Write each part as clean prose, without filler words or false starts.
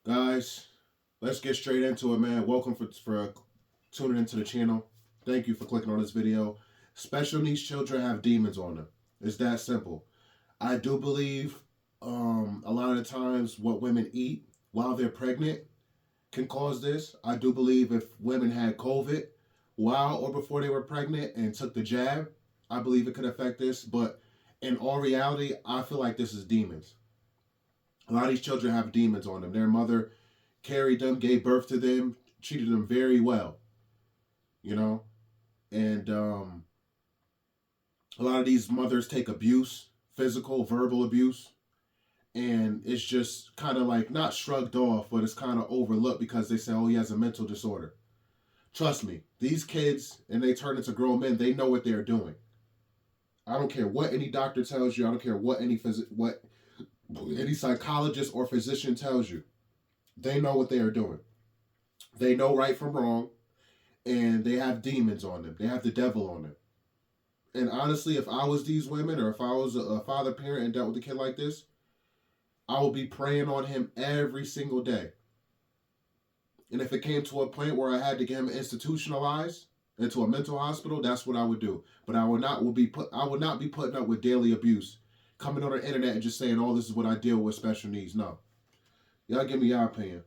Guys, let's get straight into it, man. Welcome for tuning into the channel. Thank you for clicking on this video. Special needs children have demons on them. It's that simple. I do believe a lot of the times what women eat while they're pregnant can cause this. I do believe if women had COVID while or before they were pregnant and took the jab, I believe it could affect this. But in all reality, I feel like this is demons. A lot of these children have demons on them. Their mother carried them, gave birth to them, treated them very well, you know? And a lot of these mothers take abuse, physical, verbal abuse, and it's just kind of like not shrugged off, but it's kind of overlooked because they say, oh, he has a mental disorder. Trust me, these kids, and they turn into grown men, they know what they're doing. I don't care what any doctor tells you. I don't care what any psychologist or physician tells you. They know what they are doing. They know right from wrong, and they have demons on them. They have the devil on them. And honestly, if I was these women, or if I was a father, parent, and dealt with a kid like this, I would be praying on him every single day. And if it came to a point where I had to get him institutionalized into a mental hospital, that's what I would do. But I would not be putting up with daily abuse, coming on the internet and just saying, oh, this is what I deal with special needs. No. Y'all give me your opinion.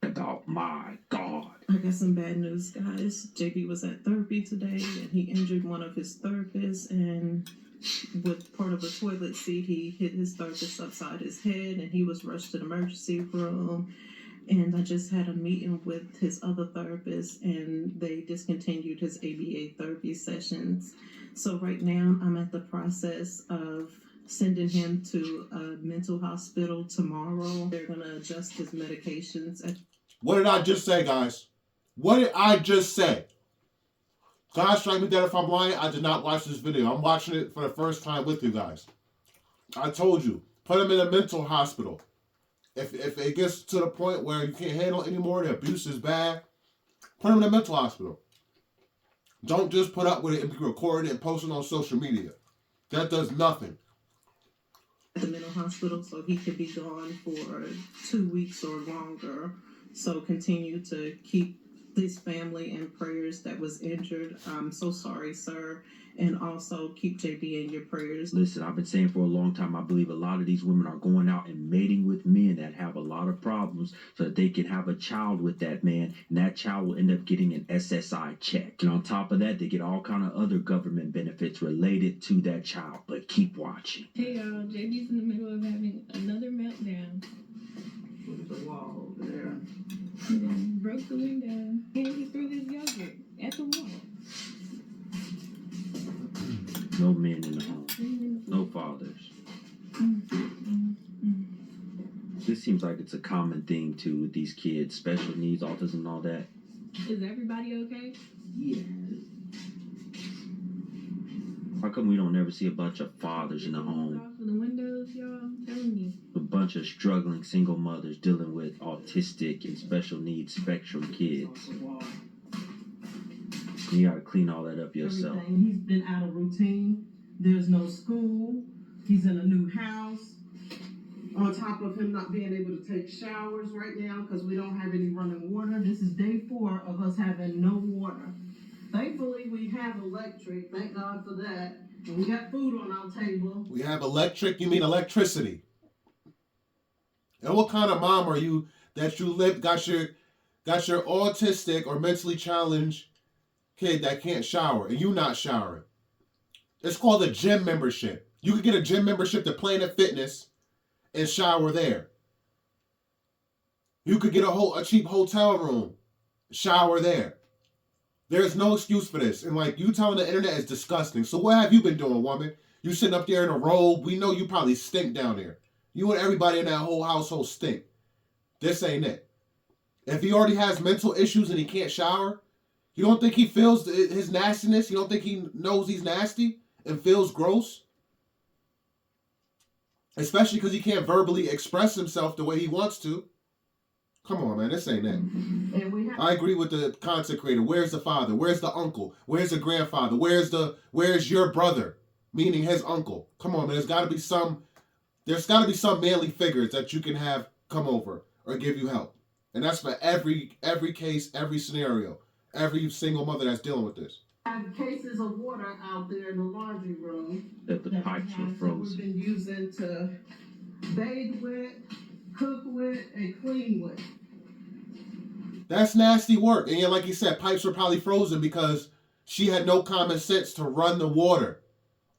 Oh my God. I got some bad news, guys. JB was at therapy today and he injured one of his therapists, and with part of a toilet seat, he hit his therapist upside his head and he was rushed to the emergency room. And I just had a meeting with his other therapist and they discontinued his ABA therapy sessions. So right now I'm at the process of sending him to a mental hospital tomorrow. They're going to adjust his medications. What did I just say, guys? What did I just say? God strike me dead if I'm lying. I did not watch this video. I'm watching it for the first time with you guys. I told you, put him in a mental hospital. If it gets to the point where you can't handle it anymore, the abuse is bad, put him in a mental hospital. Don't just put up with it and be recording it and posting on social media. That does nothing. The mental hospital, so he could be gone for 2 weeks or longer. So continue to keep this family in prayers that was injured. I'm so sorry, sir. And also keep JB in your prayers. Listen, I've been saying for a long time, I believe a lot of these women are going out and mating with men that have a lot of problems so that they can have a child with that man, and that child will end up getting an SSI check. And on top of that, they get all kind of other government benefits related to that child. But keep watching. Hey y'all, JB's in the middle of having another meltdown. There's a wall over there. And then broke the window and he threw his yogurt at the wall. No men in the home. No fathers. This seems like it's a common thing too with these kids, special needs, autism, and all that. Is everybody okay? Yeah. How come we don't ever see a bunch of fathers in the home? Off of the windows, y'all. I'm telling you. A bunch of struggling single mothers dealing with autistic and special needs spectrum kids. You gotta clean all that up yourself. Everything. He's been out of routine. There's no school. He's in a new house. On top of him not being able to take showers right now because we don't have any running water. This is day 4 of us having no water. Thankfully, we have electric. Thank God for that. And we got food on our table. We have electric? You mean electricity? And what kind of mom are you that you got your autistic or mentally challenged kid that can't shower and you not showering? It's called a gym membership. You could get a gym membership to Planet Fitness and shower there. You could get a cheap hotel room, shower there. There's no excuse for this. And like you telling the internet is disgusting. So what have you been doing, woman? You sitting up there in a robe. We know you probably stink down there. You and everybody in that whole household stink. This ain't it. If he already has mental issues and he can't shower, you don't think he feels his nastiness? You don't think he knows he's nasty and feels gross? Especially because he can't verbally express himself the way he wants to. Come on, man. This ain't it. And I agree with the content creator. Where's the father? Where's the uncle? Where's the grandfather? Where's your brother? Meaning his uncle. Come on, man. There's got to be some manly figures that you can have come over. or give you help. And that's for every case, every scenario, every single mother that's dealing with this. Have cases of water out there in the laundry room That the pipes were that we've frozen. been using to bathe with, cook with, and clean with. That's nasty work. And yeah, like you said, pipes were probably frozen because she had no common sense to run the water.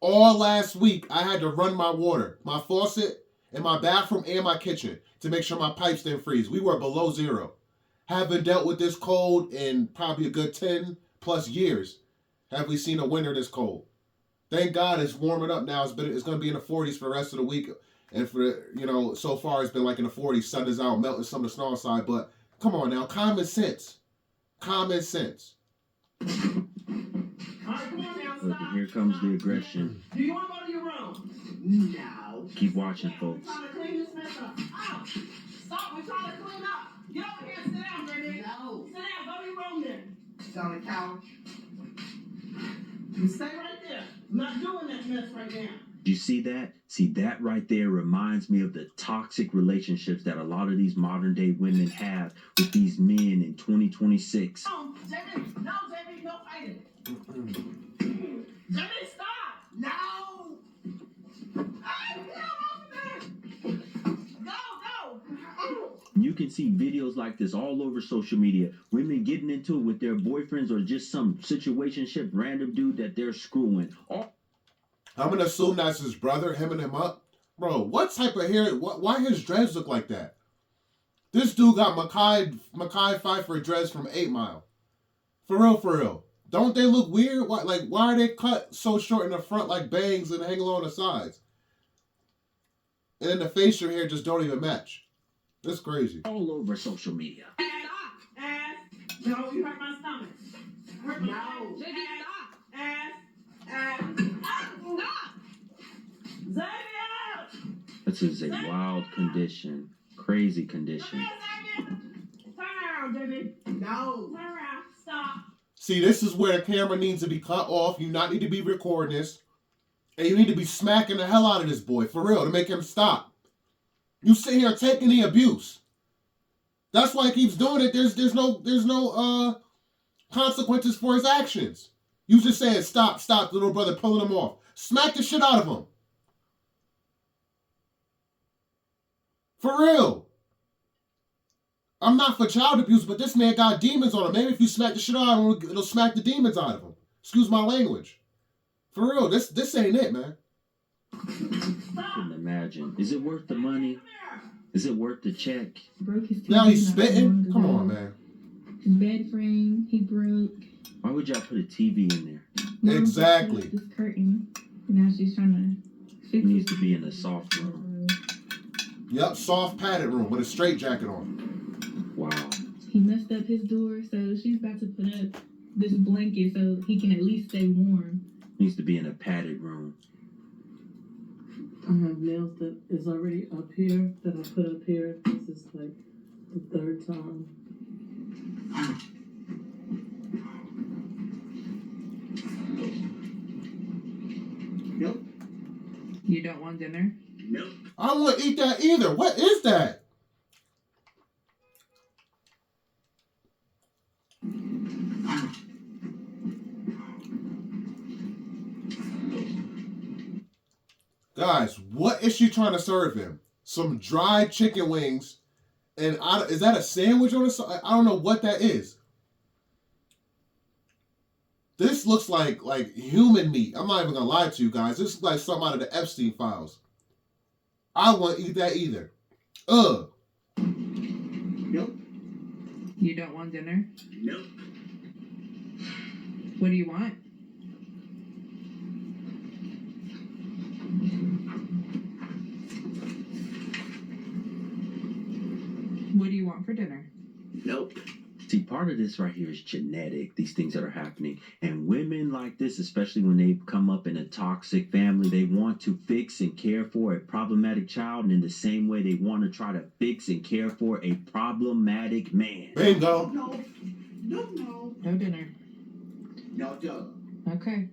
All last week, I had to run my water, my faucet, in my bathroom and my kitchen to make sure my pipes didn't freeze. We were below zero. Haven't dealt with this cold in probably a good 10 plus years. Have we seen a winter this cold? Thank God it's warming up now. It's going to be in the 40s for the rest of the week. And for, so far it's been like in the 40s. Sun is out, melting some of the snow outside. But come on now, common sense. Common sense. All right, come on now, Look, stop. here comes the aggression. Do you want to go to your room? No. Keep watching, We're folks. trying to clean this mess up. Oh, stop. We're trying to clean up. Get over here and sit down, baby. No. Sit down. Go to your room then. Sit on the couch. You stay right there. I'm not doing that mess right now. Do you see that? See, that right there reminds me of the toxic relationships that a lot of these modern day women have with these men in 2026. No, Jamie. No, Jamie. No fighting. Jamie, stop. No. Hey, get off there. Go. You can see videos like this all over social media. Women getting into it with their boyfriends or just some situationship random dude that they're screwing. I'm going to assume that's his brother, hemming him up. Bro, what type of hair? Why his dreads look like that? This dude got Mekhi Phifer dreads from 8 Mile. For real. Don't they look weird? Why are they cut so short in the front like bangs and hang low on the sides? And then the facial hair just don't even match. That's crazy. All over social media. Stop. Ass. No, you hurt my stomach. Hurt my stomach. Jamie, stop. Ass. Stop. Xavier. This is a wild condition. Crazy Come condition. here, Xavier. Turn around, Jamie. No. Turn around. Stop. See, this is where the camera needs to be cut off. You not need to be recording this. And you need to be smacking the hell out of this boy, for real, to make him stop. You sit here taking the abuse. That's why he keeps doing it. There's no consequences for his actions. You just saying stop, little brother, pulling him off. Smack the shit out of him. For real. I'm not for child abuse, but this man got demons on him. Maybe if you smack the shit out of him, it'll smack the demons out of him. Excuse my language. For real, this ain't it, man. I couldn't imagine. Is it worth the money? Is it worth the check? Broke his TV. Now he's not spitting. long Come ago. on, man. His bed frame, he broke. Why would y'all put a TV in there? Mom Exactly. fixed This curtain. Now she's trying to It fix needs to be in a soft room. Yup, soft padded room with a straight jacket on. Wow. He messed up his door, so she's about to put up this blanket so he can at least stay warm. Needs to be in a padded room. I have nails that is already up here that I put up here. This is like the 3rd time. Nope. You don't want dinner? Nope. I don't want to eat that either. What is that? Guys, what is she trying to serve him? Some dried chicken wings. And is that a sandwich on the side? I don't know what that is. This looks like human meat. I'm not even going to lie to you guys. This is like something out of the Epstein files. I won't eat that either. Ugh. Nope. You don't want dinner? Nope. What do you want? What do you want for dinner? Nope. See, part of this right here is genetic, these things that are happening. And women like this, especially when they come up in a toxic family, they want to fix and care for a problematic child. And in the same way, they want to try to fix and care for a problematic man. Bingo. No. No dinner. No, Doug. Okay.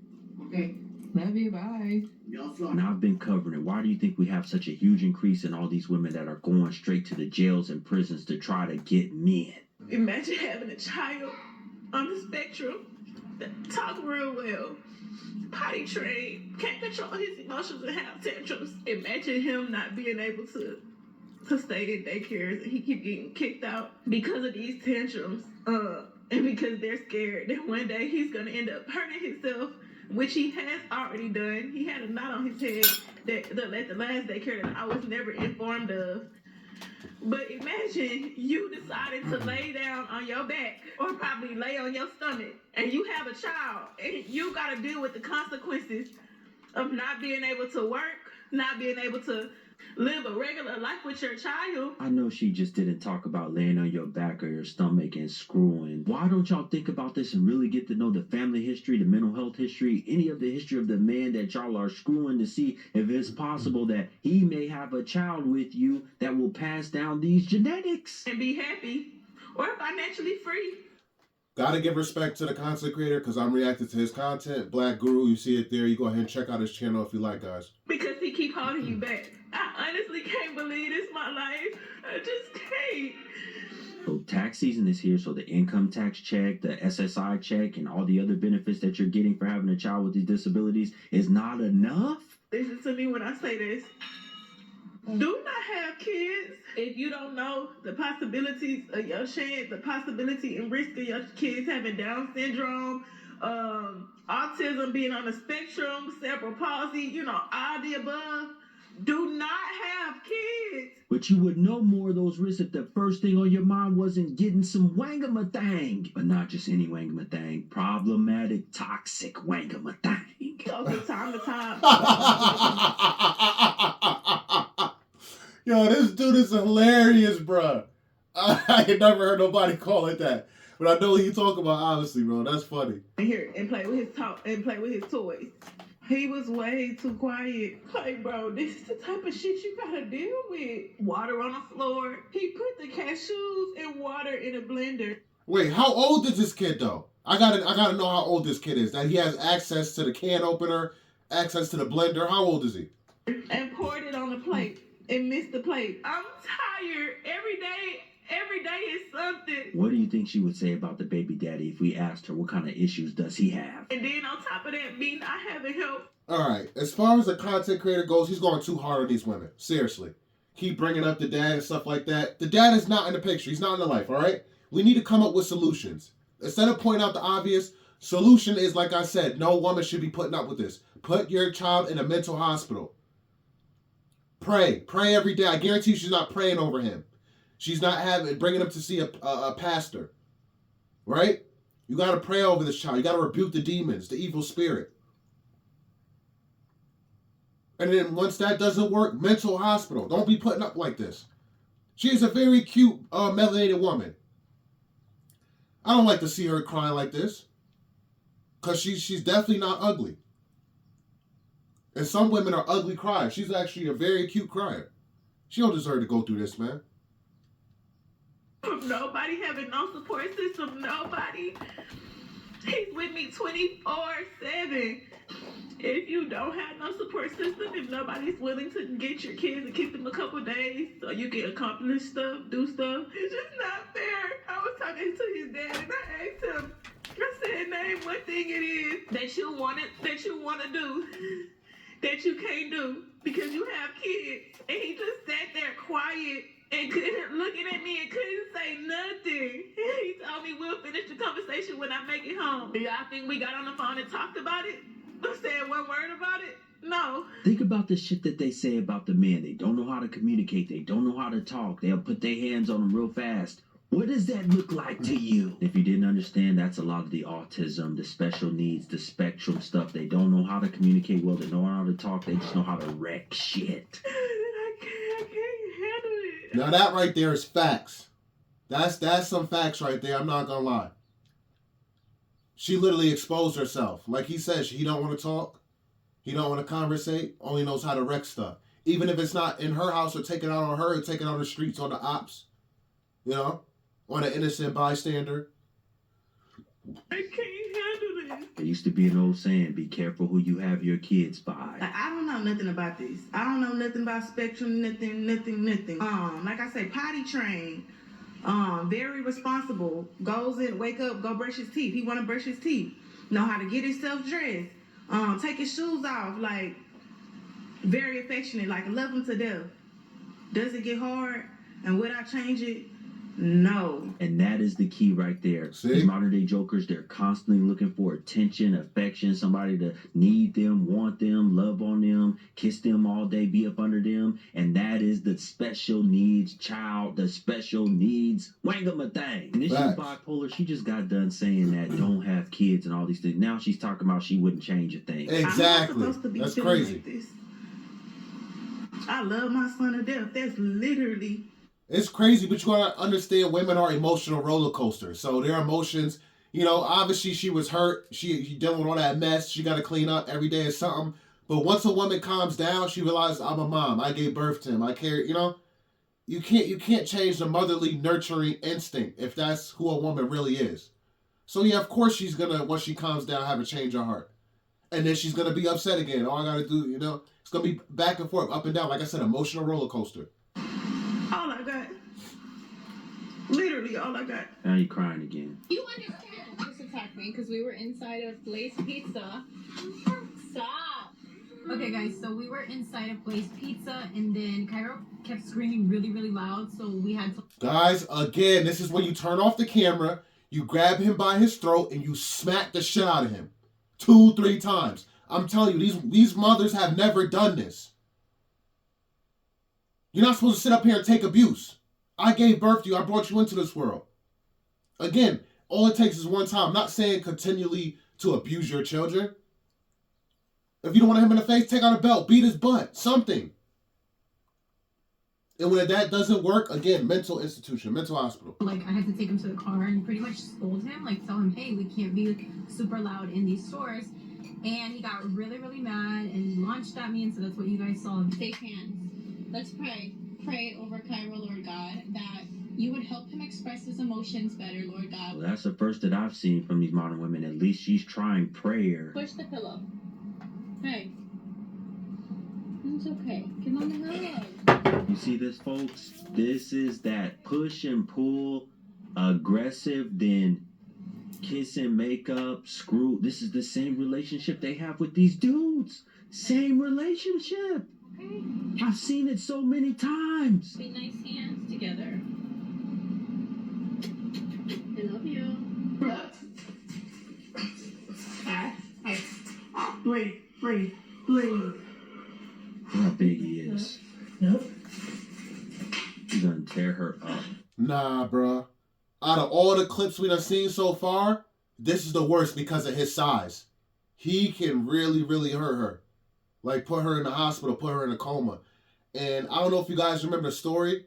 Okay. Love you. Bye. And I've been covering it. Why do you think we have such a huge increase in all these women that are going straight to the jails and prisons to try to get men? Imagine having a child on the spectrum that talk real well, potty trained, can't control his emotions and have tantrums. Imagine him not being able to stay in daycares and he keep getting kicked out because of these tantrums. And because they're scared that one day he's gonna end up hurting himself, which he has already done. He had a knot on his head at the last daycare that I was never informed of. But imagine you deciding to lay down on your back or probably lay on your stomach and you have a child and you got to deal with the consequences of not being able to work, not being able to live a regular life with your child. I know she just didn't talk about laying on your back or your stomach and screwing. Why don't y'all think about this and really get to know the family history, the mental health history, any of the history of the man that y'all are screwing to see if it's possible that he may have a child with you that will pass down these genetics? And be happy or financially free. Gotta give respect to the content creator because I'm reacting to his content. Black Guru, you see it there. You go ahead and check out his channel if you like, guys. Because he keep holding you back. I honestly can't believe this my life. I just can't. So tax season is here, so the income tax check, the SSI check, and all the other benefits that you're getting for having a child with these disabilities is not enough. Listen to me when I say this. Do not have kids if you don't know the possibilities of your chance, the possibility and risk of your kids having Down syndrome, autism, being on the spectrum, cerebral palsy, all the above. Do not have kids. But you would know more of those risks if the first thing on your mind wasn't getting some wangamatang. But not just any wangamatang, problematic, toxic wangamatang. So from time to time. Yo, this dude is hilarious, bro. I had never heard nobody call it that. But I know what you talk about, honestly, bro. That's funny. Here and play with his toys. He was way too quiet. Like, bro, this is the type of shit you gotta deal with. Water on the floor. He put the cashews and water in a blender. Wait, how old is this kid, though? I gotta know how old this kid is. That he has access to the can opener, access to the blender. How old is he? And poured it on the plate and missed the plate. I'm tired. Every day is something. What do you think she would say about the baby daddy if we asked her what kind of issues does he have? And then on top of that, me not having help. All right, as far as the content creator goes, he's going too hard on these women. Seriously. Keep bringing up the dad and stuff like that. The dad is not in the picture. He's not in the life, all right? We need to come up with solutions. Instead of pointing out the obvious, solution is, like I said, no woman should be putting up with this. Put your child in a mental hospital. Pray. Pray every day. I guarantee you she's not praying over him. She's not bringing him to see a pastor. Right? You got to pray over this child. You got to rebuke the demons, the evil spirit. And then once that doesn't work, mental hospital. Don't be putting up like this. She is a very cute, melanated woman. I don't like to see her crying like this. Because she's definitely not ugly. And some women are ugly criers. She's actually a very cute crier. She don't deserve to go through this, man. Nobody having no support system. Nobody. He's with me 24/7. If you don't have no support system, if nobody's willing to get your kids and keep them a couple days so you can accomplish stuff, do stuff, it's just not fair. I was talking to his dad and I asked him, I said, name one thing it is that you want to do that you can't do because you have kids. And he just sat there quiet and looking at me and couldn't say nothing. He told me we'll finish the conversation when I make it home. Do y'all think we got on the phone and talked about it? Or said one word about it? No. Think about the shit that they say about the men. They don't know how to communicate. They don't know how to talk. They'll put their hands on them real fast. What does that look like to you? If you didn't understand, that's a lot of the autism, the special needs, the spectrum stuff. They don't know how to communicate well. They know how to talk. They just know how to wreck shit. I can't handle it. Now that right there is facts. That's some facts right there. I'm not gonna lie. She literally exposed herself. Like he says, he don't want to talk. He don't want to conversate. Only knows how to wreck stuff. Even if it's not in her house or take it out on her or take it on the streets on the ops. You know? On an innocent bystander. I can't handle There used to be an old saying, be careful who you have your kids by. Like, I don't know nothing about this. I don't know nothing about spectrum, nothing. Like I say, potty trained, very responsible, goes in, wake up, go brush his teeth. He wanna brush his teeth. Know how to get himself dressed, take his shoes off, like, very affectionate, like, love him to death. Does it get hard? And would I change it? No. And that is the key right there. See? These modern day jokers, they're constantly looking for attention, affection, somebody to need them, want them, love on them, kiss them all day, be up under them. And that is the special needs child, the special needs wangama-thing. And this is bipolar. She just got done saying that don't have kids and all these things. Now she's talking about she wouldn't change a thing. Exactly. I'm not supposed to be That's feeling crazy. like this. I love my son to death. That's literally... It's crazy, but you gotta understand women are emotional roller coasters. So their emotions, you know, obviously she was hurt. She dealing with all that mess. She got to clean up every day or something. But once a woman calms down, she realizes, I'm a mom. I gave birth to him. I care, you know. You can't change the motherly nurturing instinct if that's who a woman really is. So yeah, of course she's gonna, once she calms down, have a change of heart. And then she's gonna be upset again. All I gotta do, you know, it's gonna be back and forth, up and down. Like I said, emotional roller coaster. All I got. Literally all I got. Now you're crying again. You understand? Just attacked me because we were inside of Blaze Pizza. Stop. Okay, guys, so we were inside of Blaze Pizza, and then Cairo kept screaming really, really loud, so we had to... Guys, again, this is when you turn off the camera, you grab him by his throat, and you smack the shit out of him. 2-3 times. I'm telling you, these mothers have never done this. You're not supposed to sit up here and take abuse. I gave birth to you. I brought you into this world. Again, all it takes is one time. I'm not saying continually to abuse your children. If you don't want to hit him in the face, take out a belt, beat his butt, something. And when that doesn't work, again, mental institution, mental hospital. Like, I had to take him to the car and pretty much scold him, like tell him, hey, we can't be like, super loud in these stores. And he got really, really mad and launched at me, and so that's what you guys saw. Shake hands. Let's pray. Pray over Cairo, Lord God, that you would help him express his emotions better, Lord God. Well, that's the first that I've seen from these modern women. At least she's trying prayer. Push the pillow. Hey. It's okay. Give him a hug. You see this, folks? This is that push and pull, aggressive, then kiss and make up, screw. This is the same relationship they have with these dudes. Same relationship. Okay. I've seen it so many times. Be nice hands together. I love you. Breathe. Look how big he is. Nope. He's gonna tear her up. Nah, bruh. Out of all the clips we done seen so far, this is the worst because of his size. He can really, really hurt her. Like, put her in the hospital, put her in a coma. And I don't know if you guys remember the story.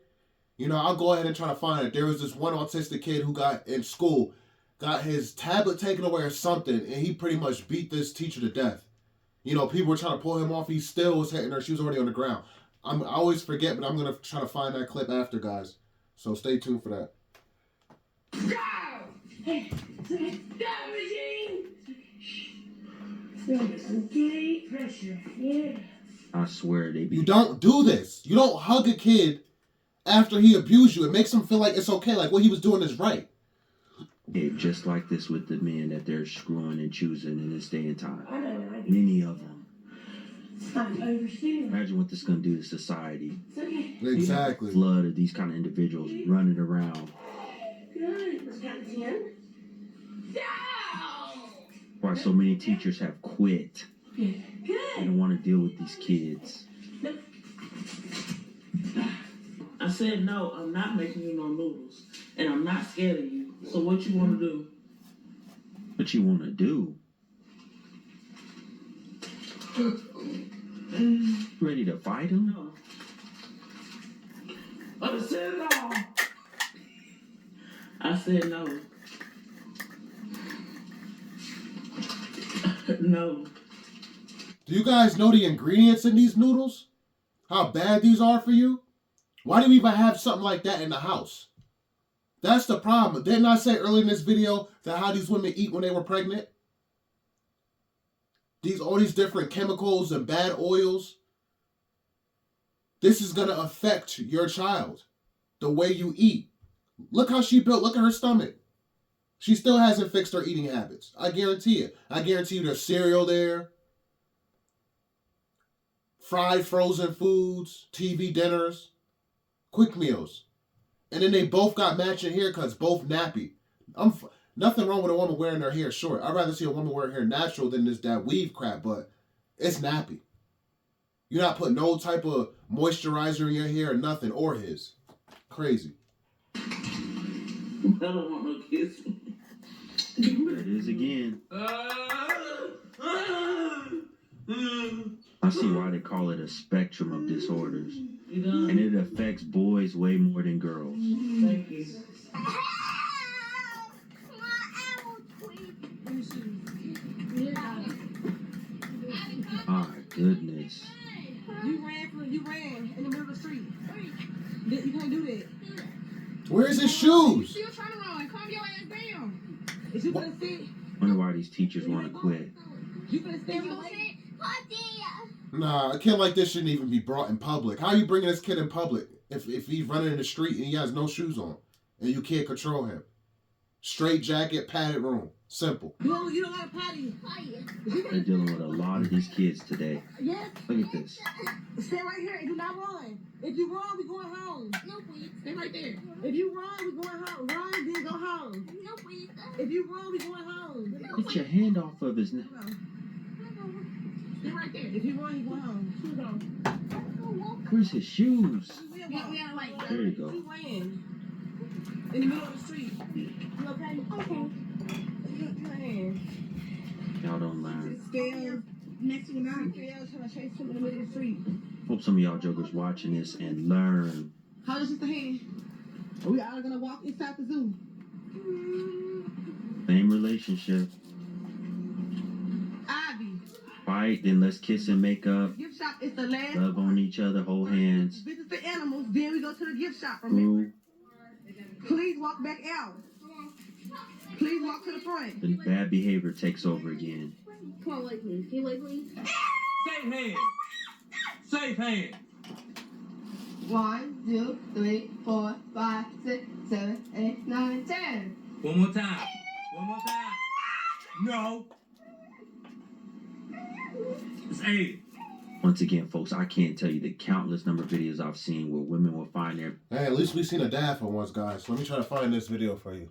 You know, I'll go ahead and try to find it. There was this one autistic kid who got in school, got his tablet taken away or something, and he pretty much beat this teacher to death. You know, people were trying to pull him off. He still was hitting her. She was already on the ground. I always forget, but I'm going to try to find that clip after, guys. So stay tuned for that. I swear they be. You don't do this. You don't hug a kid after he abused you. It makes him feel like it's okay, like what he was doing is right. behave just like this with the men that they're screwing and choosing in this day and time. Many of them. Imagine what this is going to do to society. Exactly. Flood of these kind of individuals running around. Why so many teachers have quit. They don't want to deal with these kids. I said, no, I'm not making you no noodles. And I'm not scared of you. So what you want to do? What you want to do? Ready to fight him? No. I said no. I said no. No. Do you guys know the ingredients in these noodles? How bad these are for you? Why do we even have something like that in the house? That's the problem. Didn't I say earlier in this video that how these women eat when they were pregnant? all these different chemicals and bad oils, this is going to affect your child. The way you eat. Look how she built. Look at her stomach. She still hasn't fixed her eating habits. I guarantee it. I guarantee you there's cereal there. Fried frozen foods. TV dinners. Quick meals. And then they both got matching haircuts. Both nappy. Nothing wrong with a woman wearing her hair short. I'd rather see a woman wear her hair natural than that weave crap. But it's nappy. You're not putting no type of moisturizer in your hair or nothing. Or his. Crazy. I don't want no kids. There it is again. I see why they call it a spectrum of disorders. You done? And it affects boys way more than girls. Thank you. My goodness. You ran in the middle of the street. You can't do that. Where's his shoes? Still trying to run. Calm your ass down. Is you gonna sit? Wonder why these teachers want to quit. You gonna stay You on the gonna way? sit? Nah, a kid like this shouldn't even be brought in public. How are you bringing this kid in public if he's running in the street and he has no shoes on and you can't control him? Straight jacket, padded room. Simple. You don't got a potty. They're dealing with a lot of these kids today. Yes. Look at this. Stay right here and do not run. If you run, we going home. No, please. Stay right there. If you run, we going home. Run, then go home. No, please. If you run, we going home. Get your hand off of his neck. Stay right there. If you run, you going home. Shoes on. Where's his shoes? We gotta like. There you go. You ran in the middle of the street. You okay? Okay. You ran. Y'all don't learn. Scales next to the mountain. Scales trying to chase him in the middle of the street. Hope some of y'all jokers watching this and learn. How does Sister Hand? Are we all gonna walk inside the zoo? Same relationship. Ivy. Fight, then let's kiss and make up. Gift shop is the last. Love on each other, hold hands. Visit the animals, then we go to the gift shop. Remember? Ooh, Please walk back out. Please walk to the front. the bad behavior takes over again. Come on, wait, please. Can you wait, please? Safe hand. Safe hand. 1, 2, 3, 4, 5, 6, 7, 8, 9, 10. One more time. One more time. No. It's 8. Once again, folks, I can't tell you the countless number of videos I've seen where women will find their Hey, at least we've seen a dad for once, guys. Let me try to find this video for you.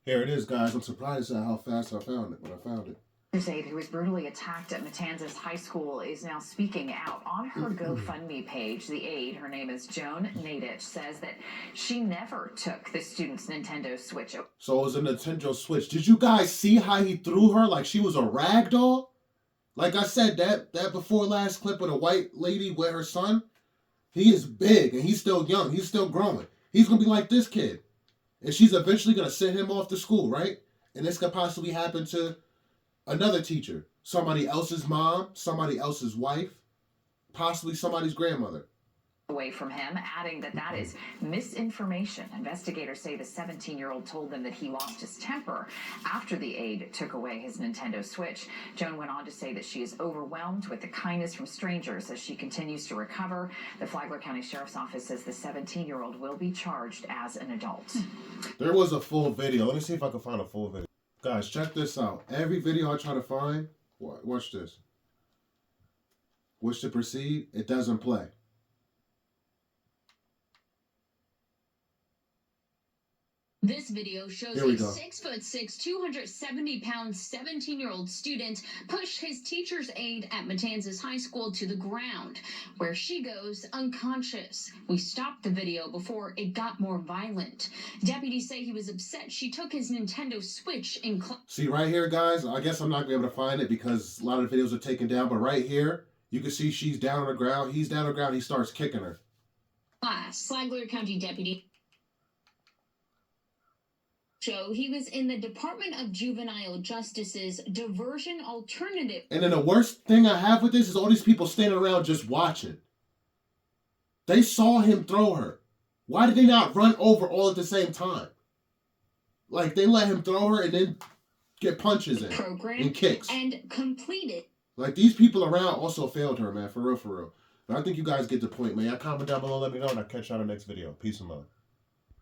Here it is, guys. I'm surprised at how fast I found it when I found it. Aide who was brutally attacked at Matanzas High School is now speaking out on her GoFundMe page. The aide, her name is Joan Nadich, says that she never took the student's Nintendo Switch. So it was a Nintendo Switch. Did you guys see how he threw her like she was a rag doll? Like I said, that before last clip of the white lady with her son, he is big and he's still young. He's still growing. He's going to be like this kid. And she's eventually going to send him off to school, right? And this could possibly happen to another teacher, somebody else's mom, somebody else's wife, possibly somebody's grandmother. Away from him, adding that is misinformation. Investigators say the 17-year-old told them that he lost his temper after the aide took away his Nintendo Switch. Joan went on to say that she is overwhelmed with the kindness from strangers as she continues to recover. The Flagler County Sheriff's Office says the 17-year-old will be charged as an adult. There was a full video. Let me see if I can find a full video. Guys, check this out. Every video I try to find, watch this. Wish to proceed, it doesn't play. This video shows a 6'6", 270-pound, 17-year-old student push his teacher's aide at Matanzas High School to the ground, where she goes unconscious. We stopped the video before it got more violent. Deputies say he was upset she took his Nintendo Switch in class. See right here, guys, I guess I'm not going to be able to find it because a lot of the videos are taken down, but right here, you can see she's down on the ground. He's down on the ground. He starts kicking her. Flagler County deputy show he was in the Department of Juvenile Justice's diversion alternative. And then the worst thing I have with this is all these people standing around just watching. They saw him throw her. Why did they not run over all at the same time? Like, they let him throw her and then get punches in program and kicks. And completed. Like, these people around also failed her, man. For real, for real. But I think you guys get the point, man. Y'all comment down below, let me know, and I'll catch y'all in the next video. Peace and love.